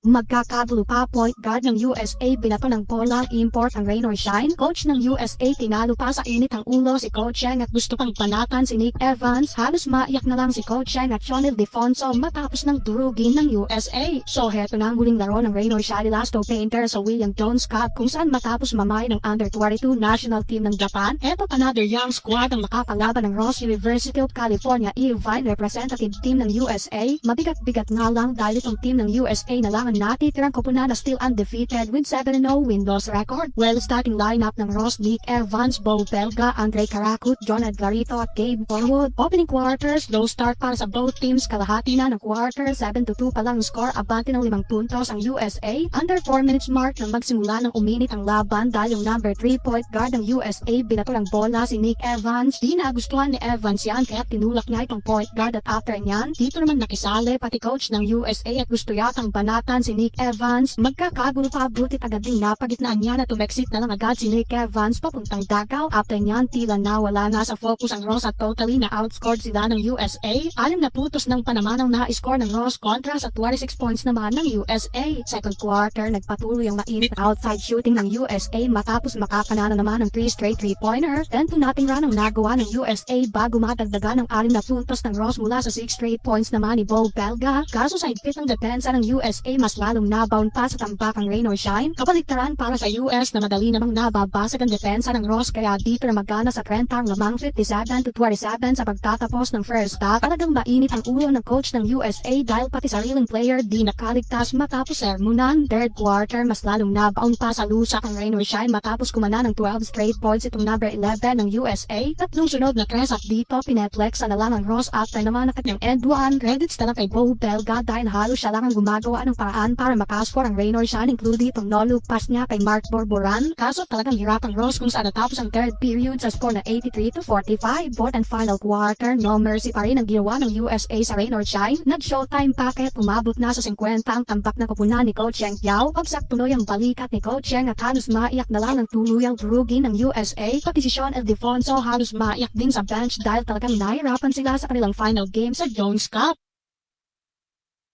Magkakagulo pa, point guard ng USA binato ng bola, import ang rain or shine. Coach ng USA tinalo pa sa init ang ulo si Coach Cheng at gusto pang panatan si Nick Evans. Halos maiyak na lang si Coach Cheng at Sean Ildefonso matapos ng durugin ng USA. So heto na ang huling laro ng rain or shine last painter sa William Jones Cup kung saan matapos mamay ng under 22 national team ng Japan. Eto another young squad ang makakalaban ng Ross University of California Irvine representative team ng USA. Mabigat-bigat nga lang dahil itong team ng USA na lang natitirang koponan na still undefeated with 7-0 win-loss record. Well, starting lineup ng Ross, Nick Evans, Bo Belga, Andre Caracut, John Edgarito at Gabe Forwood. Opening quarters, low start para sa both teams. Kalahati na ng quarter, 7-2 pa lang score, abante ng 5 puntos ang USA. Under 4 minutes mark nang magsimula ng uminit ang laban dahil yung number 3 point guard ng USA binato ng bola si Nick Evans. Di nagustuhan ni Evans yan kaya tinulak niya itong point guard at after niyan, dito naman nakisali pati coach ng USA at gusto yatang banatan si Nick Evans. Magkakagulo pa, butit agad ding napagitnaan niya na tumexit na lang agad si Nick Evans papuntang dagaw. After niyan, tila nawala na sa focus ang Ross at totally na outscored sila ng USA. 6 na putos ng panaman ang na-score ng Ross kontra sa 26 points naman ng USA. Second quarter, nagpatuloy ang mainit outside shooting ng USA matapos makakanana naman ng 3 straight 3-pointer. 10-0 run ang nagawa ng USA bago matagdagan ng 6 na puntos ng Ross mula sa 6 straight points naman ni Bo Belga. Kaso sa higpit ng depensa ng USA, mas lalong nabound pa sa tampakang rain or shine. Kabaligtaran para sa US na madali namang nababasag ang depensa ng Ross kaya dito na magana sa 30 ang lamang 57-27 sa pagtatapos ng first half. Talagang mainit ang ulo ng coach ng USA dahil pati sariling player di nakaligtas matapos sermonan. Third quarter, mas lalong nabound pa sa lusak ang rain or shine matapos kumana ng 12 straight points itong number 11 ng USA. Tatlong sunod na tres at dito pineplex na lang ang Ross after naman nakat ng end 1. Credits na lang kay Bo Belga dahil halos siya lang ang gumagawa ng paraan para makascore ang rain or shine, including itong no-look pass niya kay Mark Borboran. Kaso talagang hirap ang Ross kung saan natapos ang third period sa score na 83-45. Fourth and final quarter, no mercy pa rin ang ginawa ng USA sa rain or shine. Nag-showtime packet, umabot na sa 50 ang tampak na koponan ni Coach Cheng Yao. Pagsak tuloy ang balikat ni Coach Cheng at halos maiyak na lang ng tuluyang durugin ng USA. Pati si Sean Ildefonso halos maiyak din sa bench dahil talagang nahirapan sila sa kanilang final game sa Jones Cup.